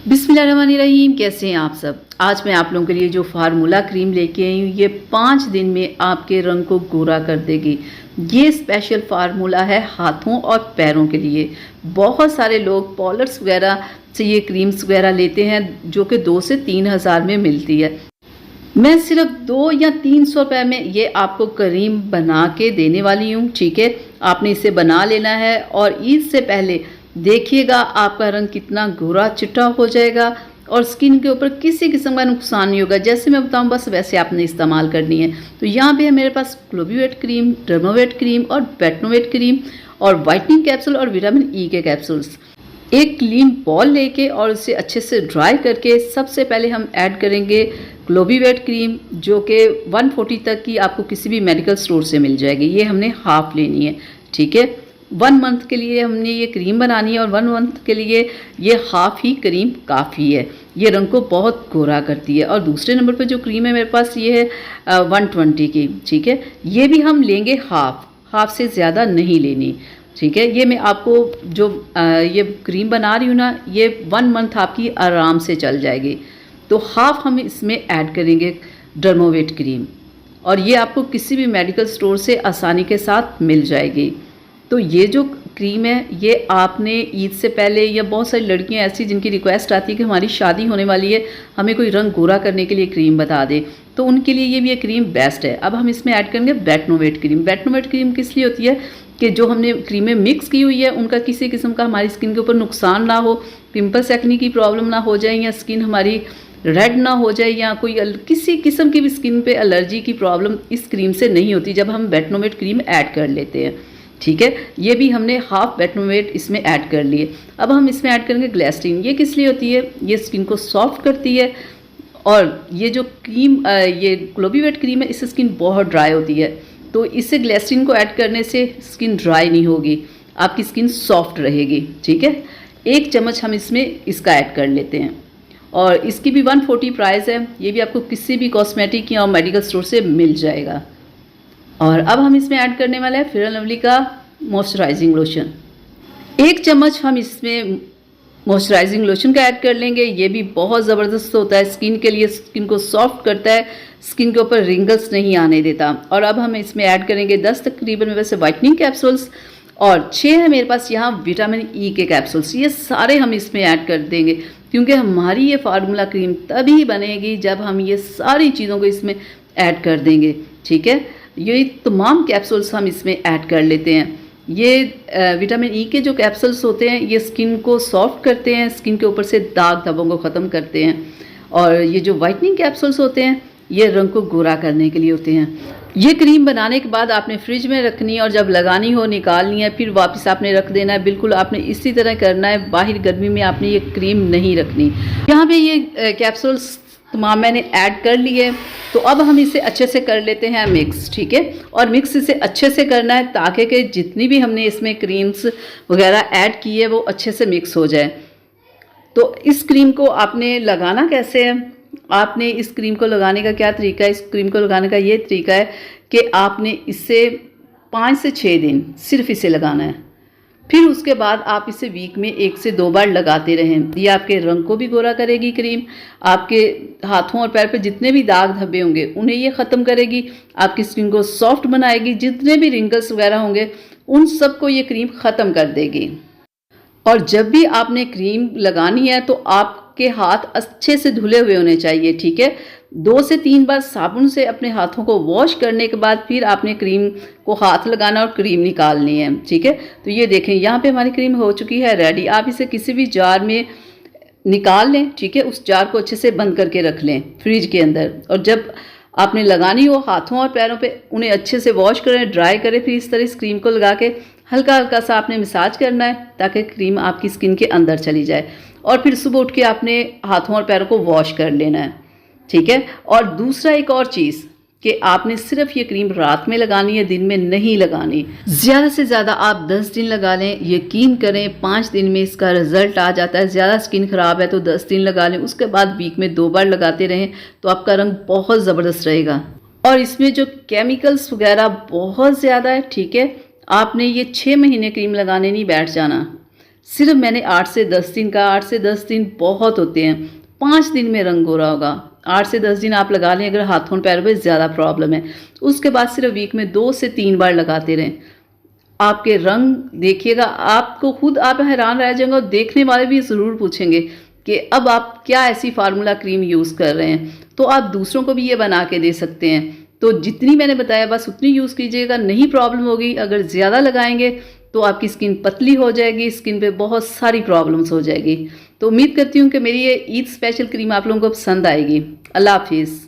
बिस्मिल्लाहिर्रहमानिर्रहीम। कैसे हैं आप सब। आज मैं आप लोगों के लिए जो फार्मूला क्रीम लेके आई हूँ ये 5 दिन में आपके रंग को गोरा कर देगी। ये स्पेशल फार्मूला है हाथों और पैरों के लिए। बहुत सारे लोग पार्लर्स वगैरह से ये क्रीम्स वगैरह लेते हैं जो कि 2 से 3 हज़ार में मिलती है। मैं सिर्फ 2 या 300 रुपये में ये आपको क्रीम बना के देने वाली हूँ। ठीक है, आपने इसे बना लेना है और ईद से पहले देखिएगा आपका रंग कितना गोरा चिट्टा हो जाएगा और स्किन के ऊपर किसी किस्म का नुकसान नहीं होगा। जैसे मैं बताऊं बस वैसे आपने इस्तेमाल करनी है। तो यहाँ पे है मेरे पास ग्लोबीवेट क्रीम, डर्मावेट क्रीम और बेटनोवेट क्रीम और वाइटनिंग कैप्सूल और विटामिन ई के कैप्सूल्स। एक क्लीन बॉल लेके और उसे अच्छे से ड्राई करके सबसे पहले हम ऐड करेंगे ग्लोबीवेट क्रीम जो कि 140 तक की आपको किसी भी मेडिकल स्टोर से मिल जाएगी। ये हमने हाफ लेनी है। ठीक है, 1 मंथ के लिए हमने ये क्रीम बनानी है और 1 मंथ के लिए ये हाफ ही क्रीम काफ़ी है। ये रंग को बहुत गोरा करती है। और दूसरे नंबर पर जो क्रीम है मेरे पास ये है 120 की। ठीक है, ये भी हम लेंगे हाफ से ज़्यादा नहीं लेनी। ठीक है, ये मैं आपको जो ये क्रीम बना रही हूँ ना ये 1 मंथ आपकी आराम से चल जाएगी। तो हाफ हम इसमें ऐड करेंगे डर्मावेट क्रीम और ये आपको किसी भी मेडिकल स्टोर से आसानी के साथ मिल जाएगी। तो ये जो क्रीम है ये आपने ईद से पहले, या बहुत सारी लड़कियां ऐसी जिनकी रिक्वेस्ट आती है कि हमारी शादी होने वाली है हमें कोई रंग गोरा करने के लिए क्रीम बता दे, तो उनके लिए ये भी ये क्रीम बेस्ट है। अब हम इसमें ऐड करेंगे बेटनोवेट क्रीम। बेटनोवेट क्रीम किस लिए होती है कि जो हमने क्रीमें मिक्स की हुई है उनका किसी किस्म का हमारी स्किन के ऊपर नुकसान ना हो, पिंपल्स एक्ने की प्रॉब्लम ना हो जाए या स्किन हमारी रेड ना हो जाए या कोई किसी किस्म की भी स्किन पे एलर्जी की प्रॉब्लम इस क्रीम से नहीं होती जब हम बेटनोवेट क्रीम ऐड कर लेते हैं। ठीक है, ये भी हमने हाफ बेटनोवेट इसमें ऐड कर लिए। अब हम इसमें ऐड करेंगे ग्लिसरीन। ये किस लिए होती है, ये स्किन को सॉफ्ट करती है और ये जो क्रीम ये ग्लोबीवेट क्रीम है इससे स्किन बहुत ड्राई होती है, तो इससे ग्लिसरीन को ऐड करने से स्किन ड्राई नहीं होगी, आपकी स्किन सॉफ्ट रहेगी। ठीक है, 1 चम्मच हम इसमें इसका ऐड कर लेते हैं और इसकी भी 140 प्राइस है। ये भी आपको किसी भी कॉस्मेटिक या मेडिकल स्टोर से मिल जाएगा। और अब हम इसमें ऐड करने वाले हैं फेयर एंड लवली का मॉइस्चराइजिंग लोशन। 1 चम्मच हम इसमें मॉइस्चराइजिंग लोशन का ऐड कर लेंगे। ये भी बहुत ज़बरदस्त होता है स्किन के लिए, स्किन को सॉफ्ट करता है, स्किन के ऊपर रिंगल्स नहीं आने देता। और अब हम इसमें ऐड करेंगे 10 तकरीबन वैसे वाइटनिंग कैप्सूल्स और 6 है मेरे पास यहाँ विटामिन ई के कैप्सूल्स। ये सारे हम इसमें ऐड कर देंगे क्योंकि हमारी ये फार्मूला क्रीम तभी बनेगी जब हम ये सारी चीज़ों को इसमें ऐड कर देंगे। ठीक है, ये तमाम कैप्सूल्स हम इसमें ऐड कर लेते हैं। ये विटामिन ई के जो कैप्सूल्स होते हैं ये स्किन को सॉफ्ट करते हैं, स्किन के ऊपर से दाग धब्बों को ख़त्म करते हैं। और ये जो वाइटनिंग कैप्सूल्स होते हैं ये रंग को गोरा करने के लिए होते हैं। ये क्रीम बनाने के बाद आपने फ्रिज में रखनी है और जब लगानी हो निकालनी है, फिर वापस आपने रख देना है। बिल्कुल आपने इसी तरह करना है, बाहर गर्मी में आपने ये क्रीम नहीं रखनी। यहाँ पे ये कैप्सूल्स तमाम मैंने ऐड कर लिए। तो अब हम इसे अच्छे से कर लेते हैं मिक्स। ठीक है, और मिक्स इसे अच्छे से करना है ताकि कि जितनी भी हमने इसमें क्रीम्स वगैरह ऐड की है वो अच्छे से मिक्स हो जाए। तो इस क्रीम को आपने लगाना कैसे है, आपने इस क्रीम को लगाने का क्या तरीका है, इस क्रीम को लगाने का ये तरीका है कि आपने इसे 5 से 6 दिन सिर्फ इसे लगाना है। फिर उसके बाद आप इसे वीक में 1 से 2 बार लगाते रहें। ये आपके रंग को भी गोरा करेगी क्रीम, आपके हाथों और पैर पे जितने भी दाग धब्बे होंगे उन्हें ये ख़त्म करेगी, आपकी स्किन को सॉफ्ट बनाएगी, जितने भी रिंकल्स वगैरह होंगे उन सबको ये क्रीम ख़त्म कर देगी। और जब भी आपने क्रीम लगानी है तो आपके हाथ अच्छे से धुले हुए होने चाहिए। ठीक है, 2 से 3 बार साबुन से अपने हाथों को वॉश करने के बाद फिर आपने क्रीम को हाथ लगाना और क्रीम निकालनी है। ठीक है, तो ये देखें यहाँ पे हमारी क्रीम हो चुकी है रेडी। आप इसे किसी भी जार में निकाल लें। ठीक है, उस जार को अच्छे से बंद करके रख लें फ्रिज के अंदर। और जब आपने लगानी हो हाथों और पैरों पे उन्हें अच्छे से वॉश करें, ड्राई करें, फिर इस तरह इस क्रीम को लगा के हल्का हल्का सा आपने मसाज करना है ताकि क्रीम आपकी स्किन के अंदर चली जाए। और फिर सुबह उठ के आपने हाथों और पैरों को वॉश कर लेना है। ठीक है, और दूसरा एक और चीज़ कि आपने सिर्फ ये क्रीम रात में लगानी है, दिन में नहीं लगानी। ज़्यादा से ज़्यादा आप 10 दिन लगा लें, यकीन करें 5 दिन में इसका रिजल्ट आ जाता है। ज़्यादा स्किन ख़राब है तो 10 दिन लगा लें, उसके बाद वीक में 2 बार लगाते रहें तो आपका रंग बहुत ज़बरदस्त रहेगा। और इसमें जो केमिकल्स वगैरह बहुत ज़्यादा है। ठीक है, आपने ये 6 महीने क्रीम लगाने नहीं बैठ जाना, सिर्फ मैंने 8 से 10 दिन का, 8 से 10 दिन बहुत होते हैं, 5 दिन में रंग गोरा होगा। 8 से 10 दिन आप लगा लें अगर हाथों पैरों पे ज़्यादा प्रॉब्लम है। उसके बाद सिर्फ वीक में 2 से 3 बार लगाते रहें। आपके रंग देखिएगा, आपको खुद आप हैरान रह जाएंगे और देखने वाले भी ज़रूर पूछेंगे कि अब आप क्या ऐसी फार्मूला क्रीम यूज़ कर रहे हैं। तो आप दूसरों को भी ये बना के दे सकते हैं। तो जितनी मैंने बताया बस उतनी यूज़ कीजिएगा, नहीं प्रॉब्लम होगी। अगर ज़्यादा लगाएंगे तो आपकी स्किन पतली हो जाएगी, स्किन पे बहुत सारी प्रॉब्लम्स हो जाएगी। तो उम्मीद करती हूँ कि मेरी ये ईद स्पेशल क्रीम आप लोगों को पसंद आएगी। अल्लाह हाफिज़।